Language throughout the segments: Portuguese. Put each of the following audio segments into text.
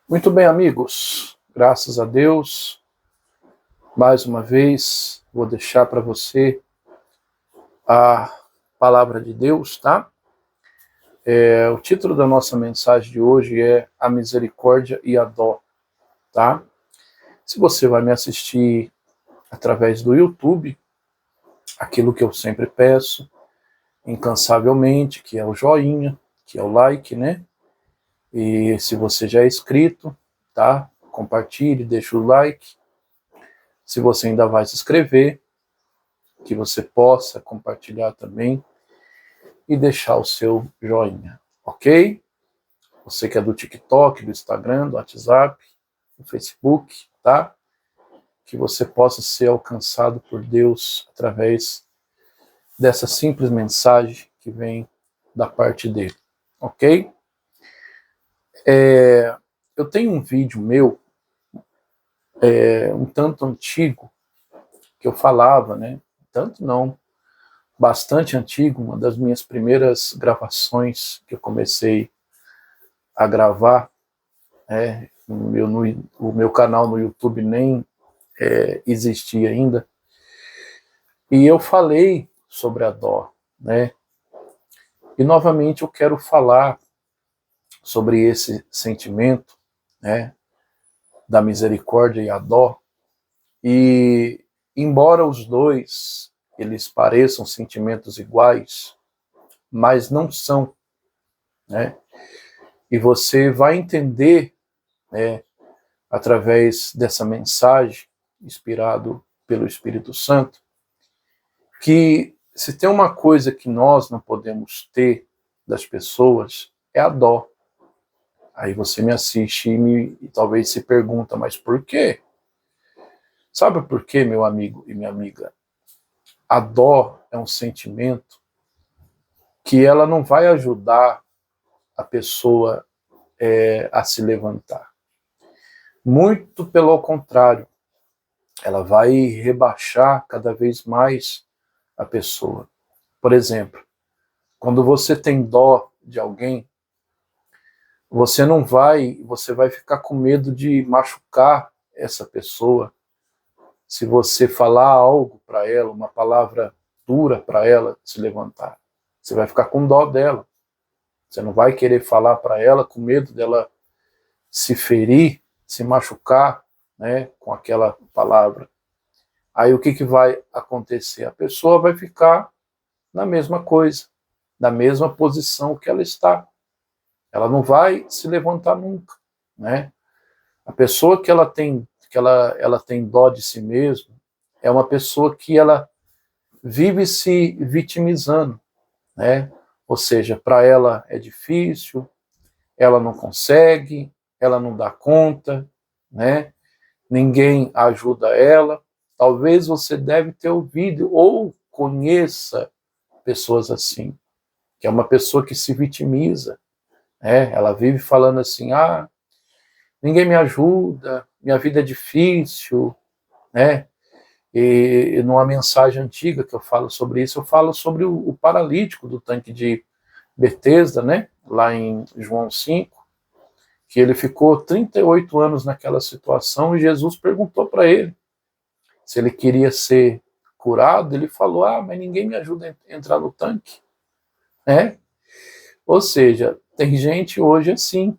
Muito bem, amigos. Graças a Deus, mais uma vez, vou deixar para você a palavra de Deus, tá? O título da nossa mensagem de hoje é A Misericórdia e a Dó, tá? Se você vai me assistir através do YouTube, aquilo que eu sempre peço, incansavelmente, que é o joinha, que é o like, né? E se você já é inscrito, tá? Compartilhe, deixa o like. Se você ainda vai se inscrever, que você possa compartilhar também e deixar o seu joinha, ok? Você que é do TikTok, do Instagram, do WhatsApp, do Facebook, tá? Que você possa ser alcançado por Deus através dessa simples mensagem que vem da parte dele, ok? Eu tenho um vídeo meu, um tanto antigo, que eu falava, né? Tanto não, bastante antigo, uma das minhas primeiras gravações que eu comecei a gravar, o meu canal no YouTube nem existia ainda, e eu falei sobre a dó, né? E novamente eu quero falar sobre esse sentimento, né, da misericórdia e a dó, e embora os dois eles pareçam sentimentos iguais, mas não são, né? E você vai entender, né, através dessa mensagem, inspirado pelo Espírito Santo, que se tem uma coisa que nós não podemos ter das pessoas, é a dó. Aí você me assiste e talvez se pergunta, mas por quê? Sabe por quê, meu amigo e minha amiga? A dó é um sentimento que ela não vai ajudar a pessoa a se levantar. Muito pelo contrário, ela vai rebaixar cada vez mais a pessoa. Por exemplo, quando você tem dó de alguém, você vai ficar com medo de machucar essa pessoa. Se você falar algo para ela, uma palavra dura para ela se levantar, você vai ficar com dó dela. Você não vai querer falar para ela com medo dela se ferir, se machucar, né, com aquela palavra. Aí o que vai acontecer? A pessoa vai ficar na mesma coisa, na mesma posição que ela está. Ela não vai se levantar nunca, né? A pessoa que ela tem dó de si mesma é uma pessoa que ela vive se vitimizando, né? Ou seja, para ela é difícil, ela não consegue, ela não dá conta, né? Ninguém ajuda ela. Talvez você deve ter ouvido ou conheça pessoas assim, que é uma pessoa que se vitimiza, né? Ela vive falando assim, ninguém me ajuda, minha vida é difícil, né? E numa mensagem antiga que eu falo sobre isso, eu falo sobre o paralítico do tanque de Betesda, né? Lá em João 5, que ele ficou 38 anos naquela situação e Jesus perguntou para ele se ele queria ser curado. Ele falou, mas ninguém me ajuda a entrar no tanque, né? Ou seja, tem gente hoje assim,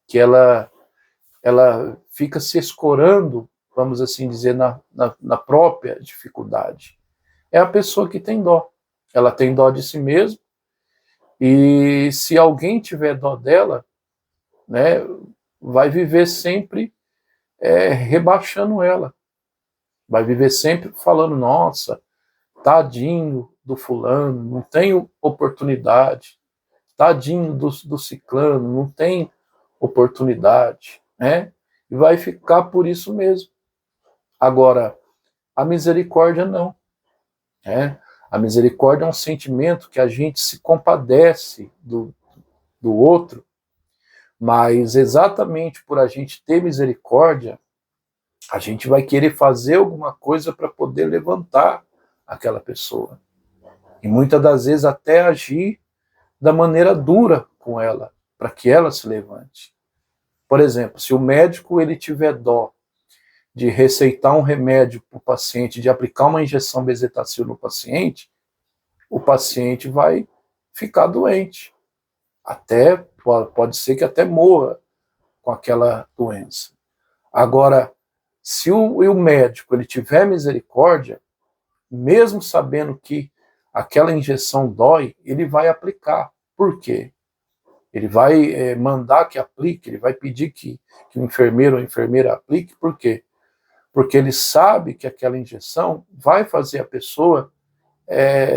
que ela fica se escorando, vamos assim dizer, na própria dificuldade. É a pessoa que tem dó. Ela tem dó de si mesma, e se alguém tiver dó dela, né, vai viver sempre rebaixando ela. Vai viver sempre falando, nossa, tadinho do fulano, não tem oportunidade. Tadinho do ciclano, não tem oportunidade, né? E vai ficar por isso mesmo. Agora, a misericórdia não, né? A misericórdia é um sentimento que a gente se compadece do outro, mas exatamente por a gente ter misericórdia, a gente vai querer fazer alguma coisa para poder levantar aquela pessoa. E muitas das vezes até agir da maneira dura com ela, para que ela se levante. Por exemplo, se o médico ele tiver dó de receitar um remédio para o paciente, de aplicar uma injeção bezetacil no paciente, o paciente vai ficar doente. Até pode ser que até morra com aquela doença. Agora, se o médico ele tiver misericórdia, mesmo sabendo que aquela injeção dói, ele vai aplicar. Por quê? Ele vai mandar que aplique, ele vai pedir que o enfermeiro ou a enfermeira aplique. Por quê? Porque ele sabe que aquela injeção vai fazer a pessoa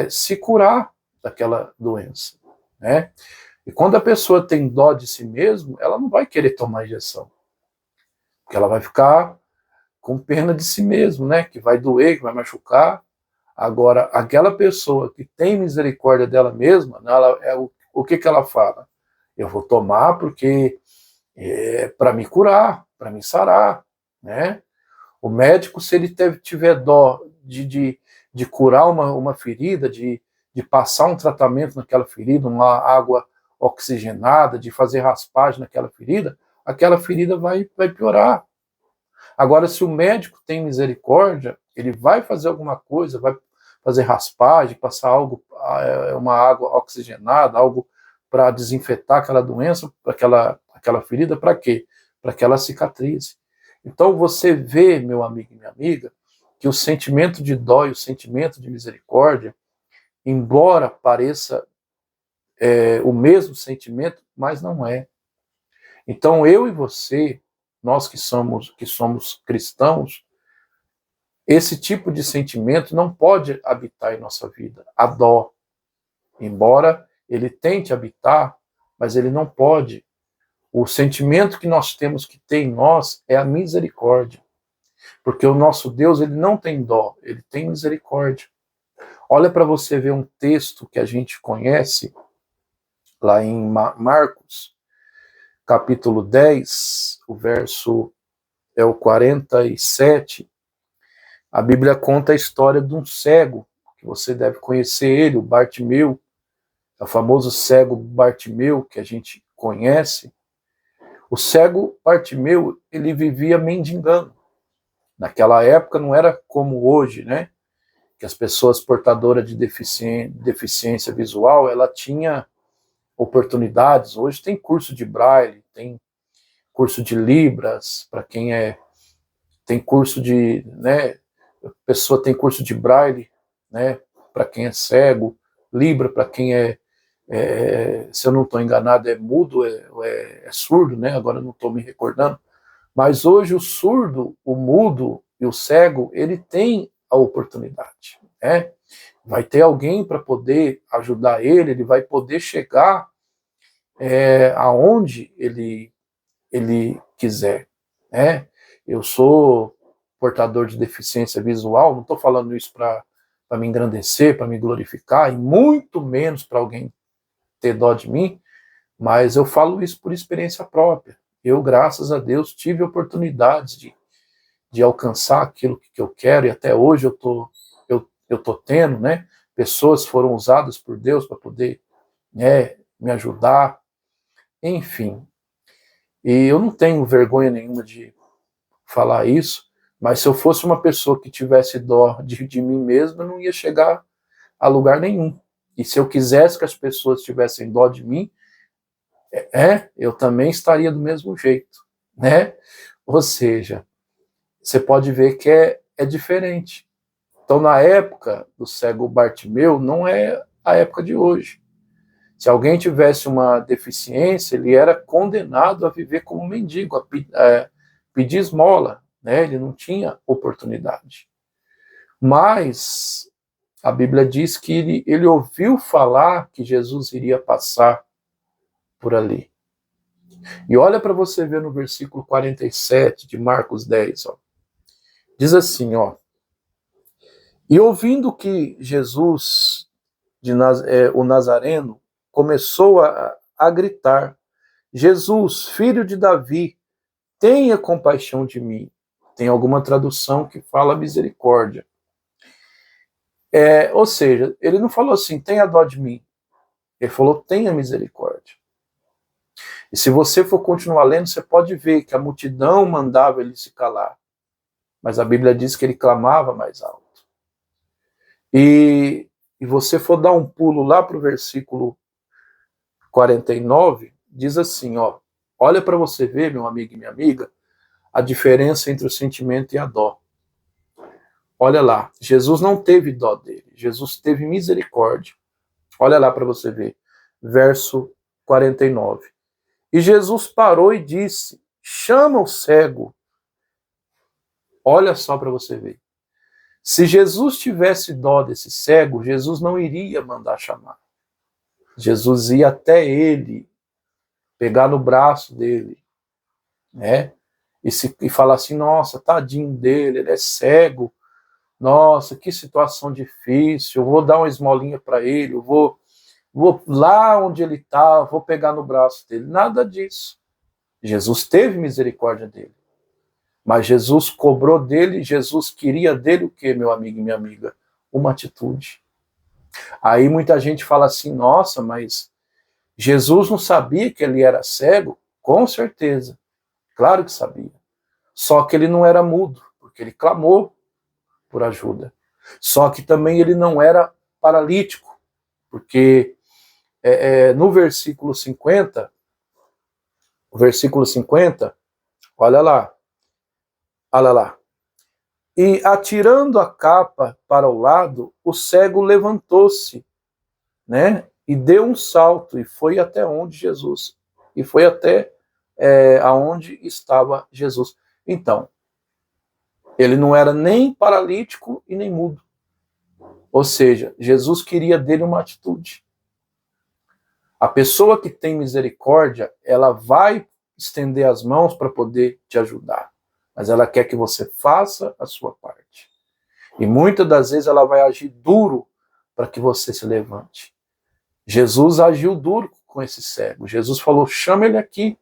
se curar daquela doença, né? E quando a pessoa tem dó de si mesmo, ela não vai querer tomar injeção, porque ela vai ficar com pena de si mesmo, né? Que vai doer, que vai machucar. Agora, aquela pessoa que tem misericórdia dela mesma, o que ela fala? Eu vou tomar porque para me curar, para me sarar, né? O médico, se ele tiver dó de curar uma ferida, de passar um tratamento naquela ferida, uma água oxigenada, de fazer raspagem naquela ferida, aquela ferida vai piorar. Agora, se o médico tem misericórdia, ele vai fazer alguma coisa, vai fazer raspagem, passar algo, uma água oxigenada, algo para desinfetar aquela doença, aquela ferida, para quê? Para que ela cicatrize. Então você vê, meu amigo e minha amiga, que o sentimento de dó e o sentimento de misericórdia, embora pareça o mesmo sentimento, mas não é. Então eu e você, nós que somos cristãos, esse tipo de sentimento não pode habitar em nossa vida. A dó, embora ele tente habitar, mas ele não pode. O sentimento que nós temos que ter em nós é a misericórdia. Porque o nosso Deus, ele não tem dó, ele tem misericórdia. Olha para você ver um texto que a gente conhece, lá em Marcos, capítulo 10, o verso é o 47. A Bíblia conta a história de um cego, que você deve conhecer ele, o Bartimeu, é o famoso cego Bartimeu, que a gente conhece. O cego Bartimeu, ele vivia mendigando. Naquela época não era como hoje, né? Que as pessoas portadoras de deficiência visual, ela tinha oportunidades. Hoje tem curso de braille, tem curso de libras, para quem tem curso de, né? A pessoa tem curso de braille, né? Para quem é cego, libra para quem se eu não estou enganado, é mudo, é surdo, né? Agora não estou me recordando. Mas hoje o surdo, o mudo e o cego, ele tem a oportunidade, né? Vai ter alguém para poder ajudar ele vai poder chegar aonde ele quiser, né? Eu sou portador de deficiência visual, não estou falando isso para me engrandecer, para me glorificar, e muito menos para alguém ter dó de mim, mas eu falo isso por experiência própria. Eu, graças a Deus, tive oportunidades de alcançar aquilo que eu quero, e até hoje eu tô tendo, né? Pessoas foram usadas por Deus para poder, né, me ajudar, enfim. E eu não tenho vergonha nenhuma de falar isso, mas se eu fosse uma pessoa que tivesse dó de mim mesmo, eu não ia chegar a lugar nenhum. E se eu quisesse que as pessoas tivessem dó de mim, eu também estaria do mesmo jeito, né? Ou seja, você pode ver que é diferente. Então, na época do cego Bartimeu, não é a época de hoje. Se alguém tivesse uma deficiência, ele era condenado a viver como mendigo, a pedir esmola, né? Ele não tinha oportunidade. Mas a Bíblia diz que ele ouviu falar que Jesus iria passar por ali. E olha para você ver no versículo 47 de Marcos 10, ó. Diz assim, ó: e ouvindo que Jesus, o Nazareno, começou a gritar: Jesus, filho de Davi, tenha compaixão de mim. Tem alguma tradução que fala misericórdia. Ou seja, ele não falou assim, tenha dó de mim. Ele falou, tenha misericórdia. E se você for continuar lendo, você pode ver que a multidão mandava ele se calar. Mas a Bíblia diz que ele clamava mais alto. E você for dar um pulo lá para o versículo 49, diz assim, ó, olha para você ver, meu amigo e minha amiga, a diferença entre o sentimento e a dó. Olha lá, Jesus não teve dó dele, Jesus teve misericórdia. Olha lá para você ver, verso 49. E Jesus parou e disse, chama o cego. Olha só para você ver. Se Jesus tivesse dó desse cego, Jesus não iria mandar chamar. Jesus ia até ele, pegar no braço dele, né? E falar assim, nossa, tadinho dele, ele é cego. Nossa, que situação difícil, eu vou dar uma esmolinha para ele, eu vou lá onde ele está, vou pegar no braço dele. Nada disso. Jesus teve misericórdia dele. Mas Jesus cobrou dele, Jesus queria dele o quê, meu amigo e minha amiga? Uma atitude. Aí muita gente fala assim, nossa, mas Jesus não sabia que ele era cego? Com certeza, claro que sabia. Só que ele não era mudo, porque ele clamou por ajuda. Só que também ele não era paralítico, porque no versículo 50, olha lá, e atirando a capa para o lado, o cego levantou-se, né, e deu um salto e foi até onde Jesus, e foi até aonde estava Jesus. Então, ele não era nem paralítico e nem mudo. Ou seja, Jesus queria dele uma atitude. A pessoa que tem misericórdia, ela vai estender as mãos para poder te ajudar. Mas ela quer que você faça a sua parte. E muitas das vezes ela vai agir duro para que você se levante. Jesus agiu duro com esse cego. Jesus falou, chama ele aqui.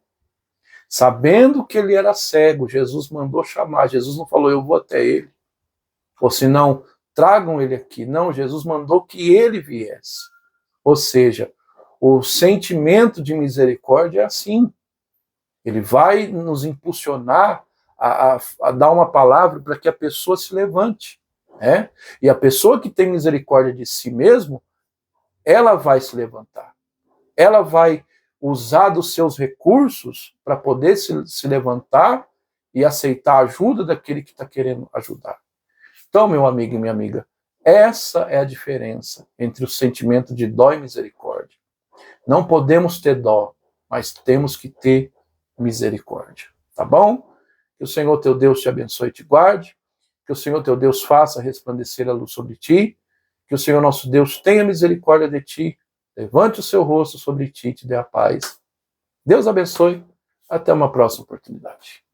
Sabendo que ele era cego, Jesus mandou chamar. Jesus não falou, eu vou até ele. Ou se não, tragam ele aqui. Não, Jesus mandou que ele viesse. Ou seja, o sentimento de misericórdia é assim. Ele vai nos impulsionar a dar uma palavra para que a pessoa se levante. Né? E a pessoa que tem misericórdia de si mesmo, ela vai se levantar. Ela vai usar dos seus recursos para poder se levantar e aceitar a ajuda daquele que está querendo ajudar. Então, meu amigo e minha amiga, essa é a diferença entre o sentimento de dó e misericórdia. Não podemos ter dó, mas temos que ter misericórdia. Tá bom? Que o Senhor teu Deus te abençoe e te guarde. Que o Senhor teu Deus faça resplandecer a luz sobre ti. Que o Senhor nosso Deus tenha misericórdia de ti. Levante o seu rosto sobre ti e te dê a paz. Deus abençoe. Até uma próxima oportunidade.